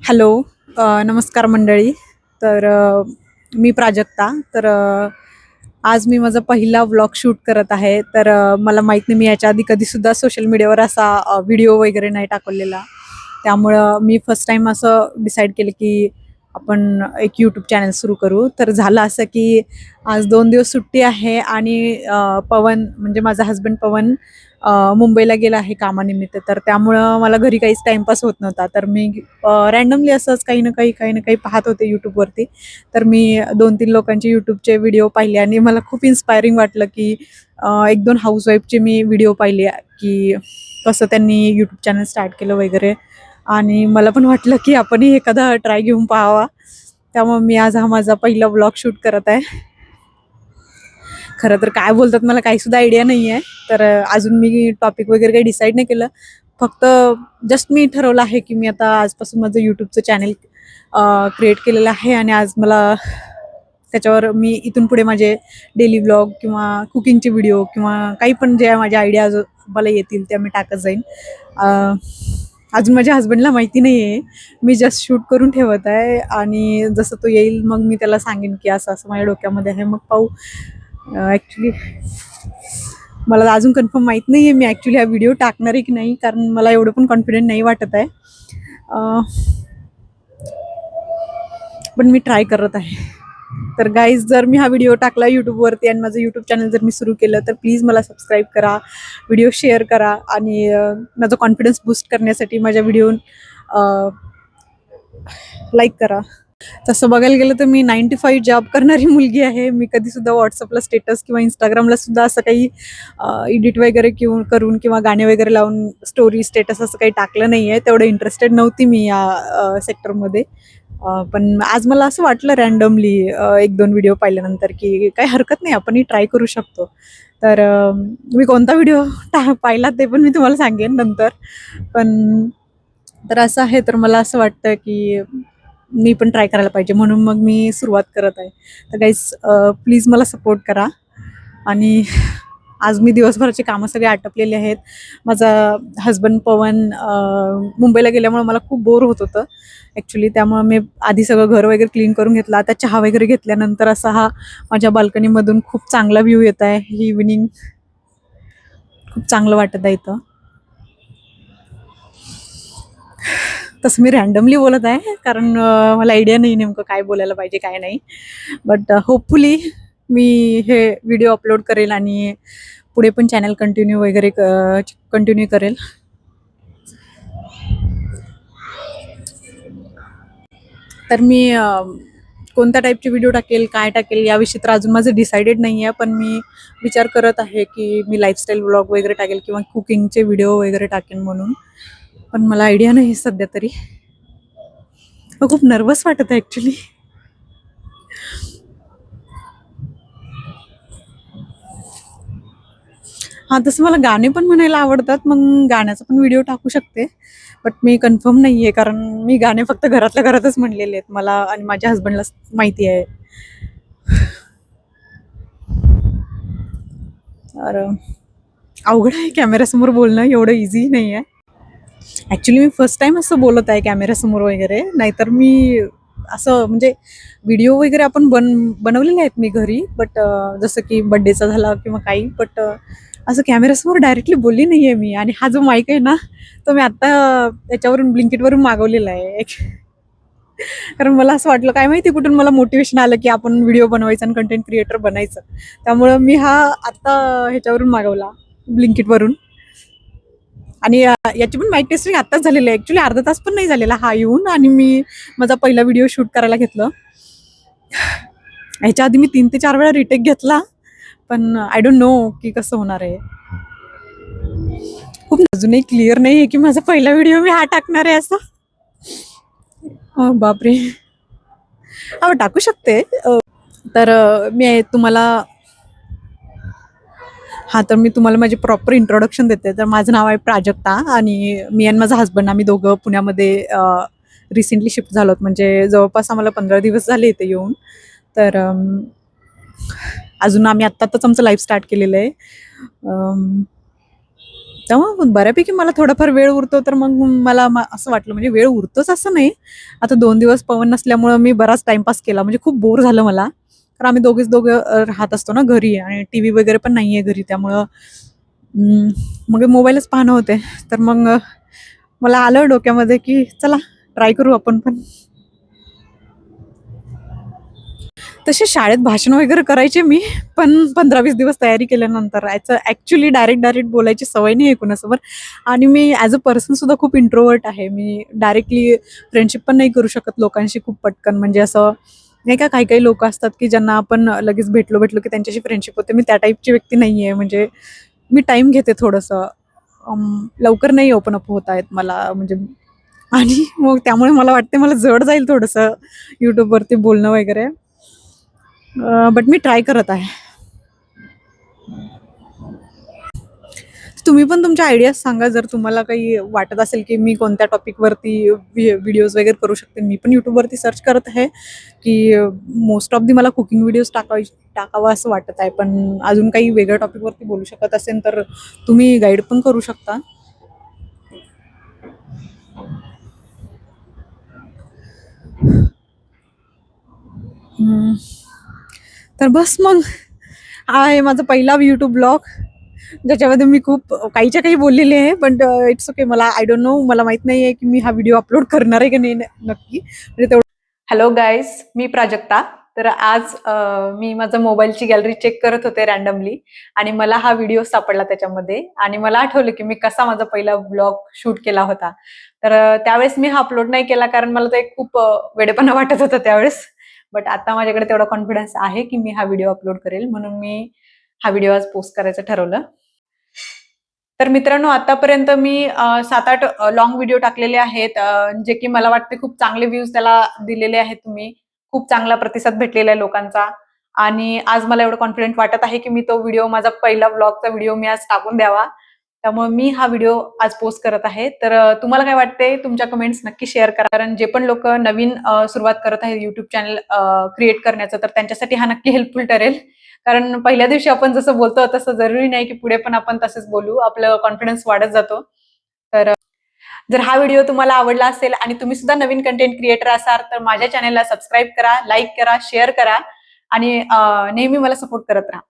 Hello. नमस्कार मंडळी. तर मी प्राजक्ता. तर आज मी माझा पहिला व्लॉग शूट करत आहे. तर मला माहीत नाही, मी याच्या आधी कधीसुद्धा सोशल मीडियावर असा व्हिडिओ वगैरे नाही टाकलेला. त्यामुळं मी फर्स्ट टाईम असं डिसाईड केलं की आपण एक यूट्यूब चॅनल सुरू करू. तर झालं असं की आज 2 दिवस सुट्टी आहे आणि पवन म्हणजे माझा हस्बंड पवन मुंबईला गेला आहे कामानिमित्त. तर त्यामुळं मला घरी काहीच टाईमपास होत नव्हता. तर मी रँडमली असंच काही ना काही पाहत होते यूट्यूबवरती. तर मी 2-3 लोकांचे यूट्यूबचे व्हिडिओ पाहिले आणि मला खूप इन्स्पायरिंग वाटलं की 1-2 हाऊसवाईफचे मी व्हिडिओ पाहिले की कसं त्यांनी यूट्यूब चॅनल स्टार्ट केलं वगैरे. आणि मला पण वाटलं की आपणही एखादा ट्राय घेऊन पाहावा. त्यामुळे मी आज हा माझा पहिला व्लॉग शूट करत आहे. खरं तर काय बोलतात मला काहीसुद्धा आयडिया नाही आहे. तर अजून मी टॉपिक वगैरे काही डिसाईड नाही केलं. फक्त जस्ट मी ठरवलं आहे की मी आता आजपासून माझं यूट्यूबचं चॅनल क्रिएट केलेलं आहे आणि आज मला त्याच्यावर मी इथून पुढे माझे डेली व्लॉग किंवा कुकिंगचे व्हिडिओ किंवा काही पण जे माझ्या आयडियाज मला येतील त्या मी टाकत जाईन. अजून माझ्या हस्बंडला माहिती नाही आहे. मी जस्ट शूट करून ठेवत आहे आणि जसं तो येईल मग मी त्याला सांगेन की असं असं माझ्या डोक्यामध्ये आहे. मग पाहू. ॲक्च्युली मला अजून कन्फर्म माहीत नाही आहे मी ॲक्च्युली हा व्हिडिओ टाकणार आहे की नाही, कारण मला एवढं पण कॉन्फिडंट नाही वाटत आहे. पण मी ट्राय करत आहे. तर गाईज, जर मी हा व्हिडिओ टाकला यूट्यूबवरती आणि माझं यूट्यूब चॅनल जर मी सुरू केलं तर प्लीज मला सबस्क्राईब करा, व्हिडिओ शेअर करा आणि माझा कॉन्फिडन्स बूस्ट करण्यासाठी माझ्या व्हिडिओ लाईक करा. तसं बघायला गेलं तर मी 9 to 5 जॉब करणारी मुलगी आहे. मी कधीसुद्धा व्हॉट्सअपला स्टेटस किंवा इंस्टाग्रामला सुद्धा असं काही एडिट वगैरे करून किंवा गाणे वगैरे लावून स्टोरी स्टेटस असं काही टाकलं नाही आहे. तेवढं इंटरेस्टेड नव्हती मी या सेक्टरमध्ये. पण आज मला असं वाटलं रँडमली 1-2 व्हिडिओ पाहिल्यानंतर की काही हरकत नाही, आपणही ट्राय करू शकतो. तर मी कोणता व्हिडिओ पाहिला ते पण मी तुम्हाला सांगेन नंतर. पण तर असं आहे, तर मला असं वाटतं की मी पण ट्राय करायला पाहिजे, म्हणून मग मी सुरुवात करत आहे. तर गाईज, प्लीज मला सपोर्ट करा. आणि आज मी दिवसभराची कामं सगळे आटपलेली आहेत. माझा हस्बंड पवन मुंबईला गेल्यामुळं मला खूप बोर होत होतं ॲक्च्युली. त्यामुळं मी आधी सगळं घर वगैरे क्लीन करून घेतलं. आता चहा वगैरे घेतल्यानंतर असा हा माझ्या बाल्कनीमधून खूप चांगला व्ह्यू येत आहे. ही इव्हिनिंग खूप चांगलं वाटत आहे इथं. तसं मी रँडमली बोलत आहे, कारण मला आयडिया नाही नेमकं काय बोलायला पाहिजे काय नाही. बट होपफुली मी हे व्हिडिओ अपलोड करेल आणि पुढे पण चॅनल कंटिन्यू करेल. तर मी कोणत्या टाईपचे व्हिडिओ टाकेल, काय टाकेल याविषयी तर अजून माझं डिसायडेड नाही आहे. पण मी विचार करत आहे की मी लाईफस्टाईल व्लॉग वगैरे टाकेल किंवा कुकिंगचे व्हिडिओ वगैरे टाकेन म्हणून. पण मला आयडिया नाही सध्या तरी. खूप नर्वस वाटत आहे ॲक्च्युली. हां, तसं मला गाणे पण म्हणायला आवडतात. मग गाण्याचा पण व्हिडिओ टाकू शकते. बट मी कन्फर्म नाही आहे, कारण मी गाणे फक्त घरातल्या घरातच म्हणलेले आहेत. मला आणि माझ्या हस्बंडलाच माहिती आहे. तर अवघड आहे कॅमेऱ्यासमोर बोलणं, एवढं इझी नाही आहे. ॲक्च्युली मी फर्स्ट टाईम असं बोलत आहे कॅमेऱ्यासमोर वगैरे. नाहीतर मी असं म्हणजे व्हिडिओ वगैरे आपण बनवलेले आहेत मी घरी. बट जसं की बड्डेचा झाला किंवा काही. बट असं कॅमेऱ्यासमोर डायरेक्टली बोलली नाही आहे मी. आणि हा जो माईक आहे ना, तो मी आत्ता याच्यावरून Blinkitवरून मागवलेला आहे. कारण मला असं वाटलं, काय माहिती कुठून मला मोटिवेशन आलं की आपण व्हिडिओ बनवायचं आणि कंटेंट क्रिएटर बनायचं. त्यामुळं मी हा आत्ता ह्याच्यावरून मागवला, Blinkitवरून. आणि याची पण माईक टेस्टिंग आत्ताच झालेलं आहे. ॲक्च्युली अर्धा तास पण नाही झालेला हा येऊन, आणि मी माझा पहिला व्हिडिओ शूट करायला घेतलं. ह्याच्या आधी मी 3 ते 4 वेळा रिटेक घेतला. पण आय डोंट नो की कसं होणार आहे. खूप अजूनही क्लिअर नाही आहे की माझा पहिला व्हिडिओ मी हा टाकणार आहे असं. बापरे. हा टाकू शकते. तर मी तुम्हाला हां, तर मी तुम्हाला माझे प्रॉपर इंट्रोडक्शन देते. तर माझं नाव आहे प्राजक्ता आणि मी आणि माझा हस्बंड आम्ही दोघं पुण्यामध्ये रिसेंटली शिफ्ट झालो आहोत. म्हणजे जवळपास आम्हाला 15 दिवस झाले इथे येऊन. तर अजून आम्ही आत्ताच आमचं लाईफ स्टार्ट केलेलं आहे. तेव्हा बऱ्यापैकी मला थोडाफार वेळ उरतो, तर मग मला असं वाटलं, म्हणजे वेळ उरतोच असं नाही. आता 2 दिवस पवन नसल्यामुळं मी बराच टाईमपास केला, म्हणजे खूप बोर झालं मला. कारण आम्ही दोघं राहत असतो ना घरी, आणि टीव्ही वगैरे पण नाहीये घरी, त्यामुळं मग मोबाईलच पाहणं होते. तर मग मला आलं डोक्यामध्ये की चला ट्राय करू आपण पण. तसे शाळेत भाषण वगैरे करायचे मी, पण 15-20 दिवस तयारी केल्यानंतर याचं ॲक्च्युली डायरेक्ट बोलायची सवय नाही आहे कुणासोबत. आणि मी ॲज अ पर्सन सुद्धा खूप इंट्रोवर्ट आहे. मी डायरेक्टली फ्रेंडशिप पण नाही करू शकत लोकांशी खूप पटकन. म्हणजे असं नाही का, काही-काही लोकं असतात की ज्यांना आपण लगेच भेटलो की त्यांच्याशी फ्रेंडशिप होते. मी त्या टाईपची व्यक्ती नाही आहे. म्हणजे मी टाईम घेते थोडंसं. लवकर नाही ओपन अप होत आहेत मला म्हणजे. आणि मग त्यामुळे मला वाटते मला जड जाईल थोडंसं YouTubeवरती बोलणं वगैरे. बट मी ट्राय करत आहे. तुम्ही पण तुमच्या आयडियाज सांगा, जर तुम्हाला काही वाटत असेल की मी कोणत्या टॉपिकवरती व्हिडिओज वगैरे करू शकते. मी पण YouTubeवरती सर्च करत आहे की मोस्ट ऑफ मला कुकिंग व्हिडिओज टाकावं असं वाटत आहे. पण अजून काही वेगळ्या टॉपिकवरती बोलू शकत असेल तर तुम्ही गाईड पण करू शकता. हम्म. तर बस मग हा आहे माझा पहिला YouTube ब्लॉग, ज्याच्यामध्ये मी खूप काहीच्या काही बोललेले आहे. पण इट्स ओके. मला आय डोंट नो, मला माहित नाही आहे की मी हा व्हिडिओ अपलोड करणार आहे की नाही नक्की. म्हणजे तेवढं. हॅलो गाईज, मी प्राजक्ता. तर आज मी माझं मोबाईलची गॅलरी चेक करत होते रॅन्डमली, आणि मला हा व्हिडिओ सापडला त्याच्यामध्ये, आणि मला आठवलं की मी कसा माझा पहिला ब्लॉग शूट केला होता. तर त्यावेळेस मी हा अपलोड नाही केला, कारण मला ते खूप वेडेपणा वाटत होता त्यावेळेस. बट आता माझ्याकडे तेवढा कॉन्फिडन्स आहे की मी हा व्हिडिओ अपलोड करेल, म्हणून मी हा व्हिडिओ आज पोस्ट करायचं ठरवलं. तर मित्रांनो, आतापर्यंत मी 7-8 लाँग व्हिडिओ टाकलेले आहेत, जे की मला वाटते खूप चांगले व्ह्यूज त्याला दिलेले आहेत तुम्ही. खूप चांगला प्रतिसाद भेटलेला आहे लोकांचा. आणि आज मला एवढं कॉन्फिडंट वाटत आहे की मी तो व्हिडिओ, माझा पहिला व्लॉगचा व्हिडिओ मी आज टाकून द्यावा. त्यामुळे मी हा व्हिडिओ आज पोस्ट करत आहे. तर तुम्हाला काय वाटते? तुमच्या कमेंट्स नक्की शेअर करा. कारण जे पण लोकं नवीन सुरुवात करत आहेत YouTube चॅनल क्रिएट करण्याचं, तर त्यांच्यासाठी हा नक्की हेल्पफुल ठरेल. कारण पहिल्या दिवशी आपण जसं बोलतो तसं जरुरी नाही की पुढे पण आपण तसंच बोलू. आपलं कॉन्फिडन्स वाढत जातो. तर जर हा व्हिडिओ तुम्हाला आवडला असेल आणि तुम्ही सुद्धा नवीन कंटेंट क्रिएटर असाल, तर माझ्या चॅनलला सबस्क्राईब करा, लाईक करा, शेअर करा, आणि नेहमी मला सपोर्ट करत राहा.